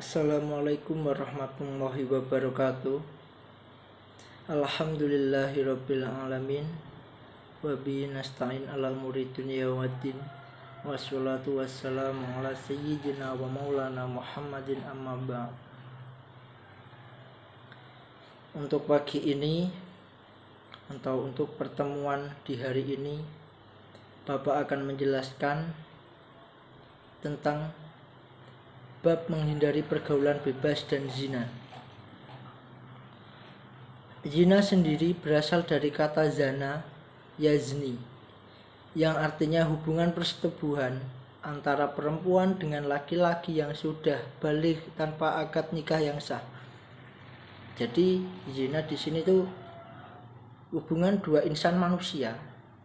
Assalamualaikum warahmatullahi wabarakatuh. Alhamdulillahirabbil alamin. Wa bihi nasta'in ala umuri dunya waddin. Wassalatu wassalamu ala sayyidina wa maulana Muhammadin amma ba'd. Untuk pagi ini atau untuk pertemuan di hari ini, Bapak akan menjelaskan tentang bab menghindari pergaulan bebas dan zina. Zina sendiri berasal dari kata zana, yazni, yang artinya hubungan persetubuhan antara perempuan dengan laki-laki yang sudah balik tanpa akad nikah yang sah. Jadi zina di sini tuh hubungan dua insan manusia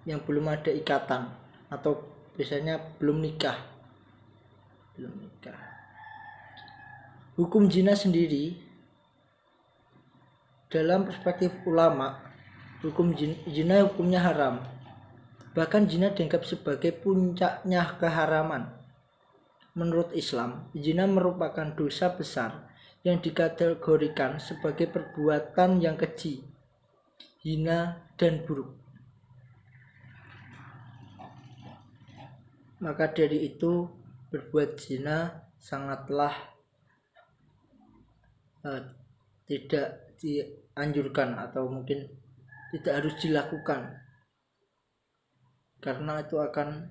yang belum ada ikatan atau biasanya belum nikah. Hukum zina sendiri dalam perspektif ulama, hukum zina hukumnya haram. Bahkan zina dianggap sebagai puncaknya keharaman. Menurut Islam, zina merupakan dosa besar yang dikategorikan sebagai perbuatan yang keji, hina, dan buruk. Maka dari itu, berbuat zina sangatlah tidak dianjurkan atau mungkin tidak harus dilakukan, karena itu akan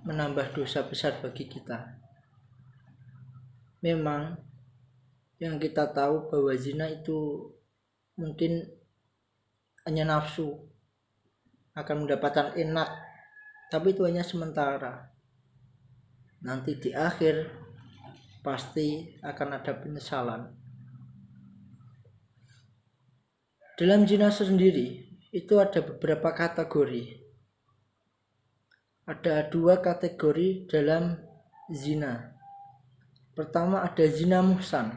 menambah dosa besar bagi kita. Memang yang kita tahu bahwa zina itu mungkin hanya nafsu, akan mendapatkan enak, tapi itu hanya sementara. Nanti di akhir pasti akan ada penyesalan. Dalam zina sendiri itu ada beberapa kategori. Ada dua kategori dalam zina. Pertama ada zina muhsan,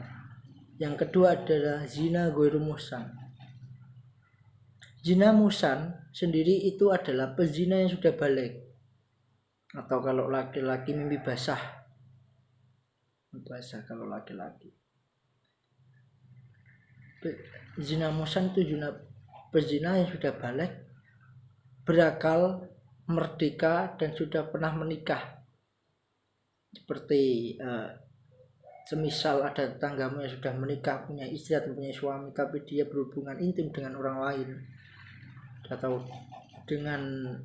yang kedua adalah zina ghairu muhsan. Zina muhsan sendiri itu adalah pezina yang sudah balik, atau kalau laki-laki mimpi basah kalau laki-laki. Zina muhsan itu pezina yang sudah balik, berakal, merdeka, dan sudah pernah menikah. Seperti semisal ada tetanggamu yang sudah menikah, punya istri atau punya suami, tapi dia berhubungan intim dengan orang lain atau dengan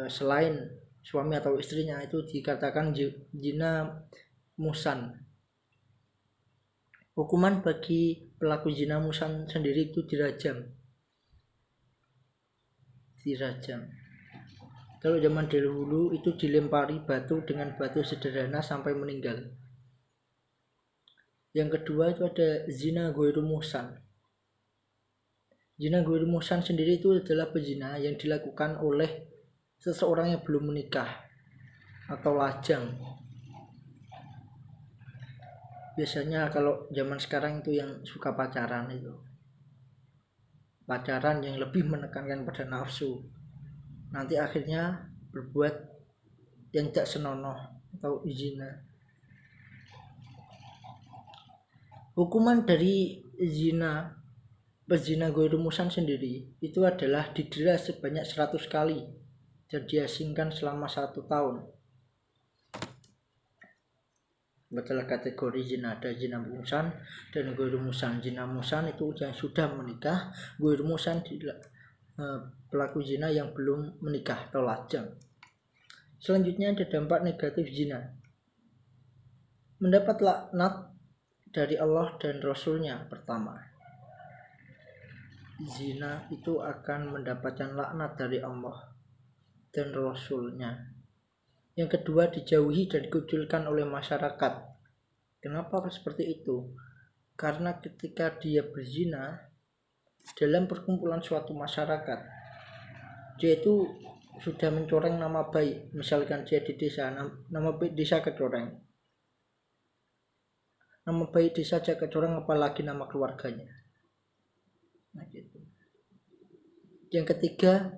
selain suami atau istrinya, itu dikatakan zina muhsan. Hukuman bagi pelaku zina muhsan sendiri itu dirajam. Kalau zaman dahulu itu dilempari batu dengan batu sederhana sampai meninggal. Yang kedua itu ada zina ghairu muhsan. Zina ghairu muhsan sendiri itu adalah pezina yang dilakukan oleh seseorang yang belum menikah atau lajang. Biasanya kalau zaman sekarang itu yang suka pacaran, itu pacaran yang lebih menekankan pada nafsu, nanti akhirnya berbuat yang tidak senonoh atau zina. Hukuman dari pezina ghairu muhsan sendiri itu adalah didera sebanyak 100 kali dan diasingkan selama 1 tahun. Betul, kategori zina ada zina muhsan dan ghairu muhsan. Zina muhsan itu yang sudah menikah, ghairu muhsan pelaku zina yang belum menikah atau lajang. Selanjutnya ada dampak negatif zina. Mendapat laknat dari Allah dan Rasulnya. Pertama, zina itu akan mendapatkan laknat dari Allah dan Rasulnya. Yang kedua, dijauhi dan dikucilkan oleh masyarakat. Kenapa seperti itu? Karena ketika dia berzina dalam perkumpulan suatu masyarakat, dia itu sudah mencoreng nama baik. Misalkan dia di desa, nama baik desa kecoreng, nama baik desa aja kecoreng, apalagi nama keluarganya. Nah, gitu. Yang ketiga,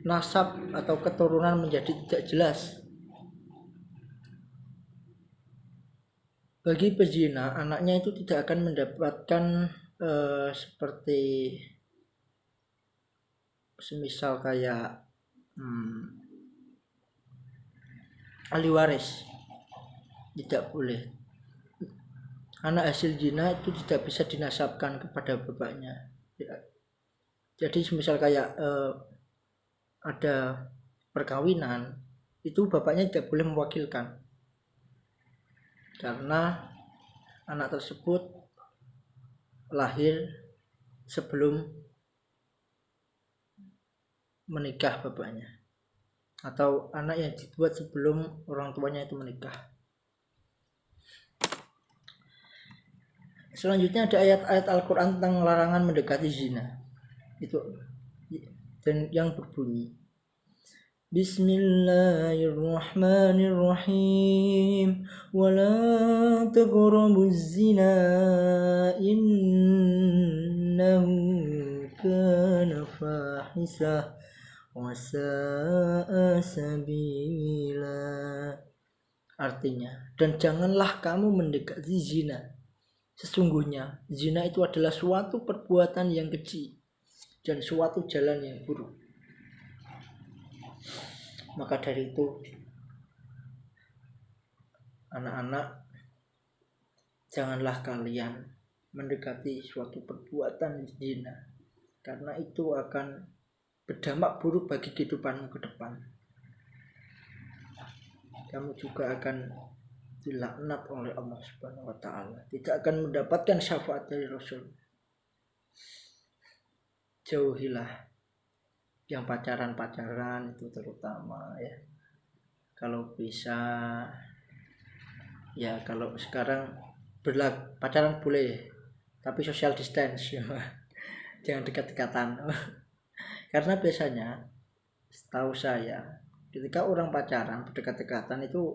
nasab atau keturunan menjadi tidak jelas. Bagi pezina, anaknya itu tidak akan mendapatkan seperti semisal kayak ahli waris. Tidak boleh. Anak hasil zina itu tidak bisa dinasabkan kepada bapaknya. Jadi semisal kayak ada perkawinan, itu bapaknya tidak boleh mewakilkan, karena anak tersebut lahir sebelum menikah bapaknya, atau anak yang dibuat sebelum orang tuanya itu menikah. Selanjutnya ada ayat-ayat Al-Quran tentang larangan mendekati zina. Itu dan yang berbunyi, Bismillahirrahmanirrahim. Wala taqrabuz zina innahu kana fahisah wa sa'a sabila. Artinya, dan janganlah kamu mendekati zina. Sesungguhnya zina itu adalah suatu perbuatan yang keji dan suatu jalan yang buruk. Maka dari itu, anak-anak, janganlah kalian mendekati suatu perbuatan zina, karena itu akan berdampak buruk bagi kehidupanmu ke depan. Kamu juga akan dilaknat oleh Allah Subhanahu wa taala, tidak akan mendapatkan syafaat dari Rasul. Jauhilah yang pacaran-pacaran itu terutama ya. Kalau bisa ya, kalau sekarang pacaran boleh, tapi social distance ya. Jangan dekat-dekatan. Karena biasanya setahu saya ketika orang pacaran berdekat-dekatan itu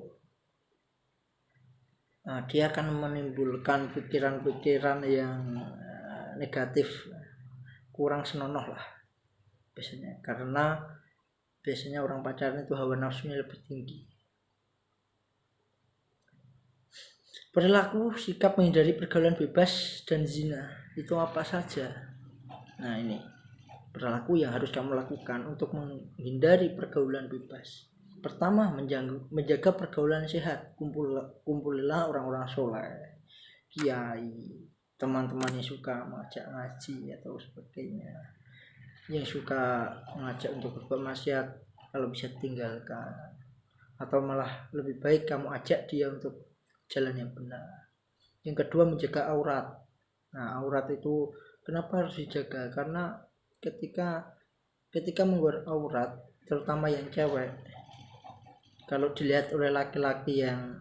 dia akan menimbulkan pikiran-pikiran yang negatif, kurang senonoh lah biasanya, karena biasanya orang pacaran itu hawa nafsunya lebih tinggi. Perilaku sikap menghindari pergaulan bebas dan zina itu apa saja? Nah, ini perilaku yang harus kamu lakukan untuk menghindari pergaulan bebas. Pertama, menjaga pergaulan sehat. Kumpulilah orang-orang soleh, kiai, teman-teman yang suka mengajak ngaji atau sebagainya, yang suka mengajak untuk berbuat maksiat, kalau bisa tinggalkan, atau malah lebih baik kamu ajak dia untuk jalan yang benar. Yang kedua, menjaga aurat. Nah, aurat itu kenapa harus dijaga? Karena ketika membuat aurat, terutama yang cewek, kalau dilihat oleh laki-laki yang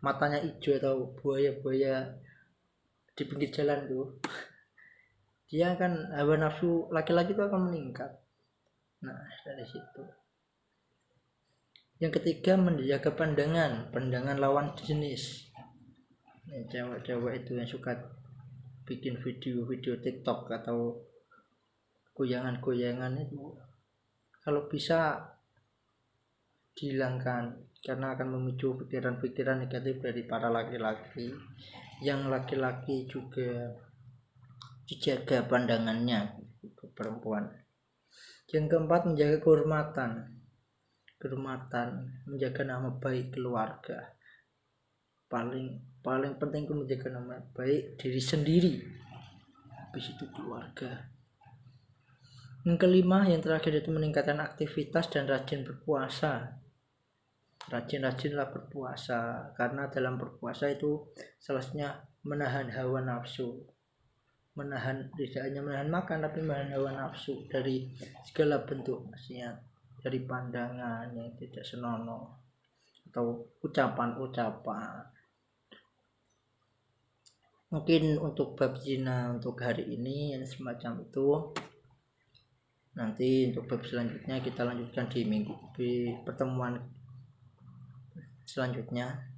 matanya hijau atau buaya-buaya di pinggir jalan tuh, dia akan hawa nafsu laki-laki itu akan meningkat. Nah, dari situ. Yang ketiga, menjaga pandangan lawan jenis. Ya, cewek-cewek itu yang suka bikin video TikTok atau goyangan-goyangan itu, kalau bisa dihilangkan, karena akan memicu pikiran-pikiran negatif dari para laki-laki. Yang laki-laki juga dijaga pandangannya ke perempuan. Yang keempat, menjaga kehormatan, menjaga nama baik keluarga. Paling penting itu menjaga nama baik diri sendiri, habis itu keluarga. Yang kelima, yang terakhir itu meningkatkan aktivitas dan rajin berpuasa. Rajin-rajinlah berpuasa, karena dalam berpuasa itu salahnya menahan hawa nafsu, tidak hanya menahan makan, tapi menahan hawa nafsu dari segala bentuk maksiat, dari pandangan yang tidak senonoh atau ucapan-ucapan. Mungkin untuk bab zina untuk hari ini yang semacam itu. Nanti untuk bab selanjutnya kita lanjutkan di pertemuan selanjutnya.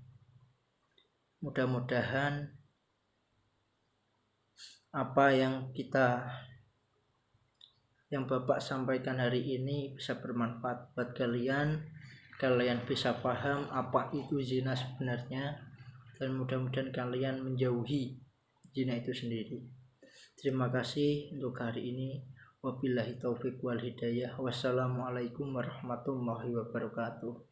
Mudah-mudahan apa yang Bapak sampaikan hari ini bisa bermanfaat buat kalian bisa paham apa itu zina sebenarnya, dan mudah-mudahan kalian menjauhi zina itu sendiri. Terima kasih untuk hari ini. Wabillahi taufiq wal hidayah. Wassalamualaikum warahmatullahi wabarakatuh.